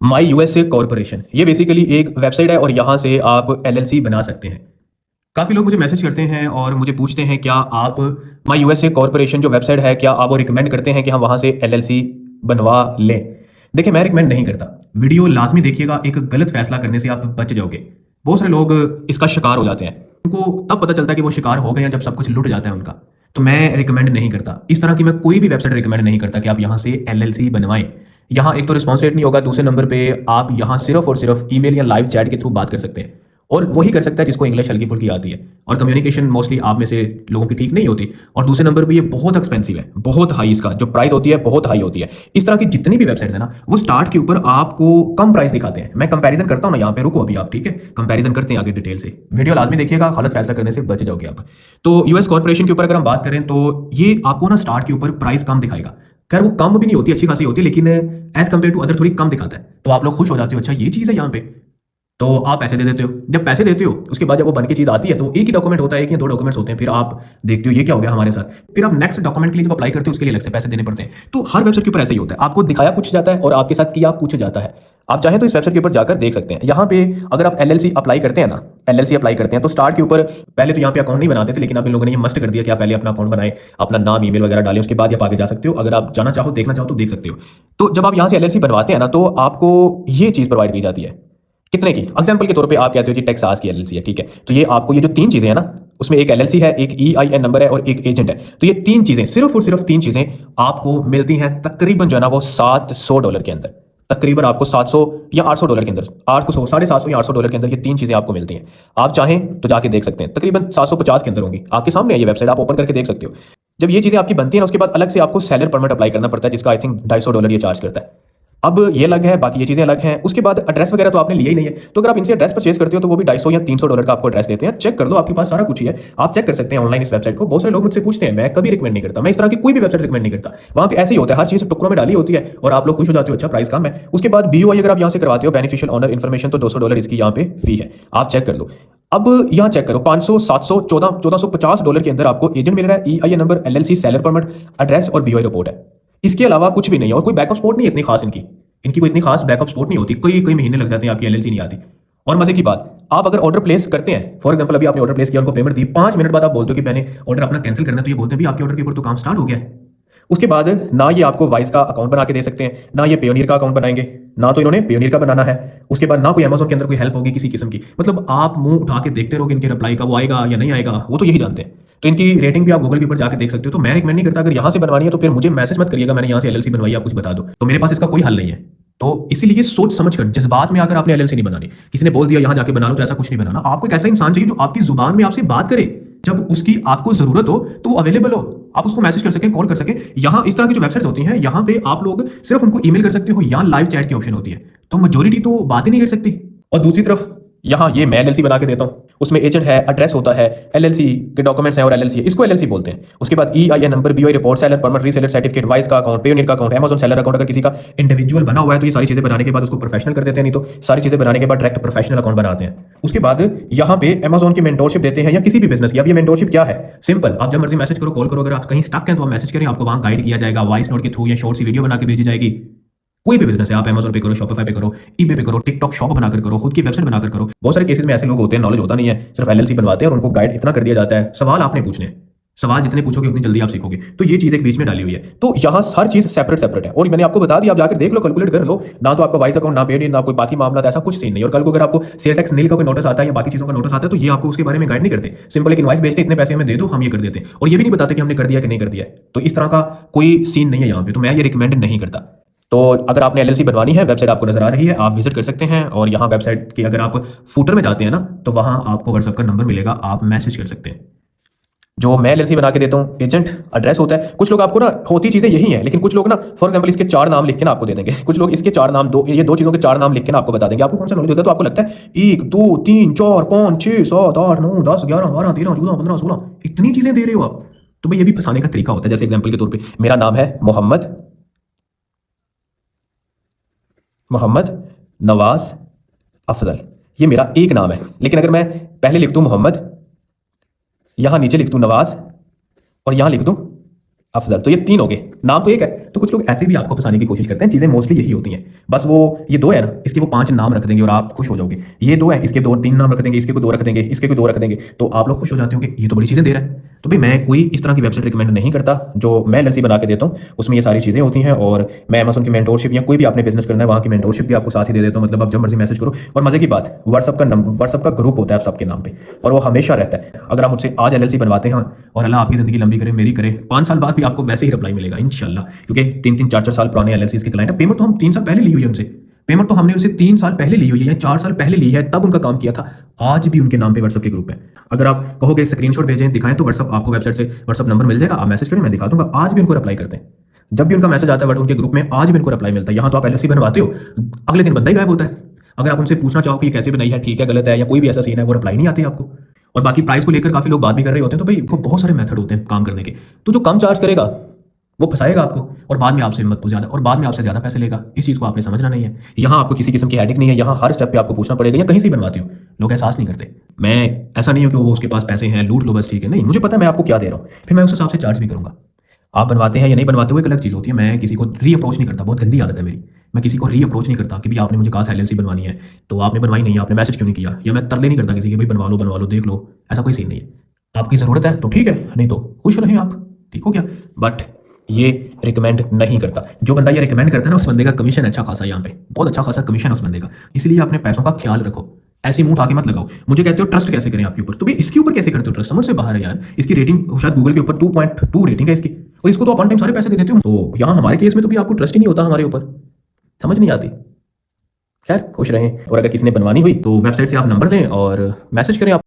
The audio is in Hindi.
माई यूएसए कॉरपोरेशन ये बेसिकली एक वेबसाइट है और यहाँ से आप एलएलसी बना सकते हैं। काफ़ी लोग मुझे मैसेज करते हैं और मुझे पूछते हैं क्या आप माई यूएसए कॉरपोरेशन जो वेबसाइट है क्या आप वो रिकमेंड करते हैं कि हम वहाँ से एलएलसी बनवा लें। देखिए मैं रिकमेंड नहीं करता। वीडियो लाजमी देखिएगा, एक गलत फैसला करने से आप बच जाओगे। बहुत सारे लोग इसका शिकार हो जाते हैं, उनको तब पता चलता है कि वो शिकार हो गए हैं जब सब कुछ लुट जाता है उनका। तो मैं रिकमेंड नहीं करता इस तरह की, मैं कोई भी वेबसाइट रिकमेंड नहीं करता कि आप यहाँ से एलएलसी बनवाएं। यहाँ एक तो रिस्पॉन्स रेट नहीं होगा, दूसरे नंबर पे आप यहाँ सिर्फ और सिर्फ ईमेल या लाइव चैट के थ्रू बात कर सकते हैं और वही कर सकता है जिसको इंग्लिश हल्की फुल्की आती है, और कम्युनिकेशन मोस्टली आप में से लोगों की ठीक नहीं होती। और दूसरे नंबर पे ये बहुत एक्सपेंसिव है, बहुत हाई, इसका जो प्राइस होती है बहुत हाई होती है। इस तरह की जितनी भी वेबसाइट्स है ना वो स्टार्ट के ऊपर आपको कम प्राइस दिखाते हैं। मैं कंपैरिजन करता हूँ ना यहाँ पे, रुको अभी आप, ठीक है, कंपैरिजन करते हैं आगे डिटेल से। वीडियो लाजमी देखिएगा, गलत फैसला करने से बच जाओगे आप। तो यूएस कॉर्पोरेशन के ऊपर अगर हम बात करें तो ये आपको ना स्टार्ट के ऊपर प्राइस कम दिखाएगा। खैर वो कम भी नहीं होती, अच्छी खासी होती है, लेकिन एज कम्पेयर टू अदर थोड़ी कम दिखाता है। तो आप लोग खुश हो जाते हो, अच्छा ये चीज़ है यहाँ पे, तो आप पैसे दे देते हो। जब पैसे देते हो उसके बाद जब वो बन के चीज़ आती है तो एक ही डॉक्यूमेंट होता है, एक या दो डॉक्यूमेंट्स होते हैं। फिर आप देखते हो ये क्या हो गया हमारे साथ, फिर आप नेक्स्ट डॉक्यूमेंट के लिए जब अप्लाई करते हो उसके लिए अलग से पैसे देने पड़ते हैं। तो हर वेबसाइट के ऊपर ऐसा ही होता है, आपको दिखाया कुछ जाता है और आपके साथ किया कुछ जाता है। आप चाहें तो इस वेबसाइट के ऊपर जाकर देख सकते हैं। यहाँ पे अगर आप एलएलसी अप्लाई करते हैं ना, एलएलसी अप्लाई करते हैं तो स्टार्ट के ऊपर पहले तो यहाँ पे अकाउंट नहीं बनाते थे, लेकिन आप इन लोगों ने ये मस्ट कर दिया कि आप पहले अपना अकाउंट बनाएं, अपना नाम ईमेल वगैरह डालें, उसके बाद आप आगे जा सकते हो। अगर आप जाना चाहो देखना चाहो तो देख सकते हो। तो जब आप यहाँ से एलएलसी बनवाते हैं ना तो आपको ये चीज़ प्रोवाइड की जाती है। कितने की? एग्जाम्पल के तौर पे आप कहते हो जी टेक्सास की एलएलसी है, ठीक है, तो ये आपको ये जो तीन चीज़ें हैं ना, उसमें एक एलएलसी है, एक ईआईएन नंबर है और एक एजेंट है। तो ये तीन चीज़ें, सिर्फ और सिर्फ तीन चीज़ें आपको मिलती हैं तकरीबन जो है ना वो $700 के अंदर। तकरीबन आपको 700 या $800 के अंदर, 800 750 या $800 के अंदर ये तीन चीज़ें आपको मिलती हैं। आप चाहें तो जाके देख सकते हैं, तकरीबन 750 के अंदर होंगी। आपके सामने है ये वेबसाइट, आप ओपन करके देख सकते हो। जब ये चीज़ें आपकी बनती हैं ना उसके बाद अलग से आपको सेलर परमिट अप्लाई करना पड़ता है, जिसका आई थिंक $250 ये चार्ज करता है। अब ये अलग है, बाकी ये चीज़ें अलग हैं। उसके बाद एड्रेस वगैरह तो आपने लिया ही नहीं है, तो अगर आप इनसे एड्रेस परचेज करते हो तो वो भी $250 या $300 का आपको एड्रेस देते हैं। चेक कर लो, आपके पास सारा कुछ ही है, आप चेक कर सकते हैं ऑनलाइन इस वेबसाइट को। बहुत सारे लोग मुझसे पूछते हैं, मैं कभी रिकमेंड नहीं करता, मैं इस तरह की कोई भी वेबसाइट रिकमेंड नहीं करता। वहाँ पे ऐसे ही होता है, हर चीज़ टुकड़ों में डाली होती है और आप लोग खुश हो जाते हो, अच्छा प्राइस कम है। उसके बाद BOI अगर आप यहाँ से करवाते हो, बेनिफिशियल ऑनर इन्फॉर्मेशन, तो $200 इसकी यहाँ पे फी है, आप चेक कर लो। अब यहाँ चेक करो, 500 700 $1450 के अंदर आपको एजेंट मिल रहा है, EIN number, LLC, seller permit, address और BOI रिपोर्ट है। इसके अलावा कुछ भी नहीं है और कोई बैकअप सपोर्ट नहीं है इतनी खास इनकी। इनकी कोई इतनी खास बैकअप सपोर्ट नहीं होती, कई कई महीने लग जाते हैं, आपकी एलएलसी नहीं आती। और मजे की बात, आप अगर ऑर्डर प्लेस करते हैं, फॉर एग्जांपल अभी आपने ऑर्डर प्लेस किया, उनको पेमेंट दी, 5 मिनट बाद आप बोलते हो कि मैंने ऑर्डर अपना कैंसिल करना है, तो ये बोलते हैं भी आपके ऑर्डर के ऊपर तो काम स्टार्ट हो गया है। उसके बाद ना ये आपको वाइस का अकाउंट बना के दे सकते हैं, ना ये पेयोनियर का अकाउंट बनाएंगे, ना तो इन्होंने पेयोनियर का बनाना है। उसके बाद ना कोई अमेजोन के अंदर कोई हेल्प होगी किसी किस्म की। मतलब आप मुंह उठा के देखते रहोगे इनके रिप्लाई का, वो आएगा या नहीं आएगा वो तो यही जानते हैं। तो इनकी रेटिंग भी आप गूगल के ऊपर जाकर देख सकते हो। तो मैं रिकमेंड नहीं करता, अगर यहाँ से बनवानी है तो फिर मुझे मैसेज मत करिएगा मैंने यहाँ से एलएलसी बनवाई, आप कुछ बता दो, तो मेरे पास इसका कोई हल नहीं है। तो इसीलिए सोच समझ कर, जज्बात में आकर आपने एलएलसी नहीं बनानी। किसी ने बोल दिया यहाँ जाके बना लो, तो ऐसा कुछ नहीं बनाना। आपको एक ऐसा इंसान चाहिए जो आपकी जुबान में आपसे बात करे, जब उसकी आपको जरूरत हो तो वो अवेलेबल हो, आप उसको मैसेज कर सकें, कॉल कर सकें। यहाँ इस तरह की जो वेबसाइट होती हैं यहाँ पे आप लोग सिर्फ उनको ईमेल कर सकते हो या लाइव चैट की ऑप्शन होती है, तो मेजोरिटी तो बात ही नहीं कर सकती। और दूसरी तरफ यहाँ ये मैं एलएलसी बना के देता हूँ, उसमें एजेंट है, एड्रेस होता है, एलएलसी के डॉक्यूमेंट्स हैं और एलएलसी, इसको एलएलसी बोलते हैं। उसके बाद EIN number, BOI report, seller permit, reseller certificate, vice का अकाउंट, पेयोनियर का अकाउंट, अमेजोन सेलर अकाउंट। अगर किसी का इंडिविजुअल बना हुआ है तो ये सारी चीजें बनाने के बाद उसको प्रोफेशनल कर देते हैं, नहीं तो सारी चीजें बनाने के बाद डायरेक्ट प्रोफेशनल अकाउंट बनाते हैं। उसके बाद यहाँ पे अमेजोन की मेंटोरशिप देते हैं या किसी भी बिजनेस की। अब ये मेंटोरशिप क्या है, सिंपल, आप जब मर्जी मैसेज करो, कॉल करो, अगर आप कहीं स्टक हैं तो आप मैसेज करें, आपको वहाँ गाइड किया जाएगा, वॉइस नोट के थ्रू या शॉर्ट सी वीडियो बना के भेजी जाएगी। कोई भी बिजनेस है, आप अमेजोन पे करो, शॉपिफाई पे करो, eBay पे करो, टिकटॉक शॉप बनाकर करो, खुद की वेबसाइट बनाकर करो। बहुत सारे केसेस में ऐसे लोग होते हैं, नॉलेज होता नहीं है, सिर्फ एलएलसी बनवाते हैं और उनको गाइड इतना कर दिया जाता है, सवाल आपने पूछने हैं, सवाल जितने पूछोगे उतनी जल्दी आप सीखोगे। तो ये चीज़ एक बीच में डाली हुई है। तो यहाँ हर चीज़ सेपरेट सेपरेट है और मैंने आपको बता दिया, आप जाकर देख लो, कैलकुलेट कर लो। ना तो आपका वाइस अकाउंट, ना पेयोनियर, ना कोई बाकी मामला, ऐसा कुछ सीन नहीं। और कल को अगर आपको सेल टैक्स नील का कोई नोटिस आता है या बाकी चीज़ों का नोटिस आता है तो ये आपको उसके बारे में गाइड नहीं करते, सिंपल एक इनवॉइस भेजते, इतने पैसे हमें दे दो, हम ये कर देते हैं, और ये भी नहीं बताते कि हमने कर दिया कि नहीं कर दिया। तो इस तरह का कोई सीन नहीं है यहाँ पे, तो मैं ये रिकमेंड नहीं करता। तो अगर आपने एलएलसी बनवानी है, वेबसाइट आपको नजर आ रही है, आप विजिट कर सकते हैं। और यहाँ वेबसाइट की अगर आप फूटर में जाते हैं ना तो वहाँ आपको व्हाट्सएप का नंबर मिलेगा, आप मैसेज कर सकते हैं। जो मैं एलएलसी बना के देता हूँ, एजेंट, एड्रेस होता है। कुछ लोग आपको ना होती चीज़ें यही हैं, लेकिन कुछ लोग ना फॉर एग्जांपल इसके 4 नाम लिख के ना आपको दे देंगे। कुछ लोग इसके 4 नाम, ये दो चीज़ों के 4 नाम लिख के ना आपको बता देंगे। आपको कौन सा नॉलेज होता है तो आपको लगता है 1 2 3 4 5 6 7 8 9 10 11 12 13 14 15 16 इतनी चीज़ें दे रहे हो आप। तो भाई ये भी फंसाने का तरीका होता है। जैसे एग्जाम्पल के तौर पर मेरा नाम है मोहम्मद नवाज अफजल, ये मेरा एक नाम है। लेकिन अगर मैं पहले लिख दूं मोहम्मद, यहां नीचे लिख दूं नवाज और यहां लिख दूं अफजल, तो ये 3 हो गए, नाम तो एक है। तो कुछ लोग ऐसे भी आपको फंसाने की कोशिश करते हैं, चीज़ें मोस्टली यही होती हैं। बस वो ये 2 है ना, इसके वो 5 नाम रख देंगे और आप खुश हो जाओगे। ये 2 है, इसके 2-3 नाम रख देंगे, इसके कोई 2 रख देंगे, इसके कोई 2 रख देंगे, तो आप लोग खुश हो जाते हो कि ये तो बड़ी चीज़ें दे रहा है। तो भाई मैं कोई इस तरह की वेबसाइट रिकमेंड नहीं करता। जो मैं एलएलसी बना के देता हूँ उसमें ये सारी चीज़ें होती हैं, और मैं अमेज़न की मेंटोरशिप या कोई भी आपने बिजनेस करना है वहाँ की मेंटोरशिप भी आपको साथ ही दे देता हूँ। मतलब आप जब मर्जी मैसेज करो। और मजे की बात, व्हाट्सअप का ग्रुप होता है आप सबके नाम पे, और वो हमेशा रहता है। अगर आप मुझसे आज एलएलसी बनवाते हैं और अल्लाह आपकी ज़िंदगी लंबी करे, मेरी करे, 5 साल बाद भी आपको वैसे ही रिप्लाई मिलेगा इंशाल्लाह, क्योंकि 3-3 4-4 साल पुराने एलएलसी के क्लाइंट है। पेमेंट तो हम 3 साल पहले ली हुई है उनसे, पेमेंट तो हमने उनसे 3 साल पहले ली हुई है या 4 साल पहले ली है, तब उनका काम किया था। आज भी उनके नाम पे व्हाट्सअप के ग्रुप है। अगर आप कहोगे स्क्रीनशॉट भेजें, दिखाएं, तो व्हाट्सअप आपको वेबसाइट से व्हाट्सअप नंबर मिल जाएगा, आप मैसेज करें, मैं दिखा दूंगा। आज भी उनको रिप्लाई करते हैं, जब भी उनका मैसेज आता है उनके ग्रुप में, आज भी उनको रिप्लाई मिलता है। यहाँ तो आप एलएलसी बनवाते हो, अगले दिन बंदा ही गायब होता है। अगर आप उनसे पूछना चाहो कि ये कैसे बनाई है, ठीक है गलत है, या कोई भी ऐसा सीन है, वो रिप्लाई नहीं आती आपको। और बाकी प्राइस को लेकर काफ़ी लोग बात भी कर रहे होते हैं, तो भाई वो बहुत सारे मेथड होते हैं काम करने के। तो जो कम चार्ज करेगा वो फंसाएगा आपको, और बाद में आपसे मत ज़्यादा, और बाद में आपसे ज़्यादा पैसे लेगा। इस चीज़ को आपने समझना नहीं है। यहाँ आपको किसी किस्म की हेडेक नहीं है, यहाँ हर स्टेप पे आपको पूछना पड़ेगा, या कहीं से भी बनवाते हो लोग एहसास नहीं करते। मैं ऐसा नहीं हूँ कि वो उसके पास पैसे हैं, लूट लो बस, ठीक है, नहीं, मुझे पता है मैं आपको क्या दे रहा हूँ, फिर मैं उस हिसाब से चार्ज भी करूँगा। आप बनवाते हैं या नहीं बनवाते हो एक अलग चीज़ होती है। मैं किसी को री अप्रोच नहीं करता, बहुत गंदी आदत है मेरी। मैं किसी को री अप्रोच नहीं करता कि भाई आपने मुझे कहा था एलएलसी बनवानी है, तो आपने बनवाई नहीं, आपने मैसेज क्यों नहीं किया, या मैं तरले नहीं करता किसी के, भाई बनवा लो देख लो, ऐसा कोई सीन नहीं है। आपकी ज़रूरत है तो ठीक है, नहीं तो खुश रहें आप, ठीक हो गया। बट ये रिकमेंड नहीं करता। जो बंदा ये रिकमेंड करता है ना, उस बंदे का कमीशन अच्छा खासा है, यहाँ पे बहुत अच्छा खासा कमीशन है उस बंदे का। इसलिए अपने पैसों का ख्याल रखो, ऐसे मुंह उठा के मत लगाओ। मुझे कहते हो ट्रस्ट कैसे करें आपके ऊपर, तो भाई इसके ऊपर कैसे करते हो ट्रस्ट, समझ से बाहर है यार। इसकी रेटिंग शायद गूगल के ऊपर 2.2 रेटिंग है इसकी, और इसको तो आप वन टाइम सारे पैसे दे देते हो। तो यहाँ हमारे केस में तो भी आपको ट्रस्ट ही नहीं होता हमारे ऊपर, समझ नहीं आती। खैर खुश रहें, और अगर किसी ने बनवानी हुई तो वेबसाइट से आप नंबर लें और मैसेज करें आप।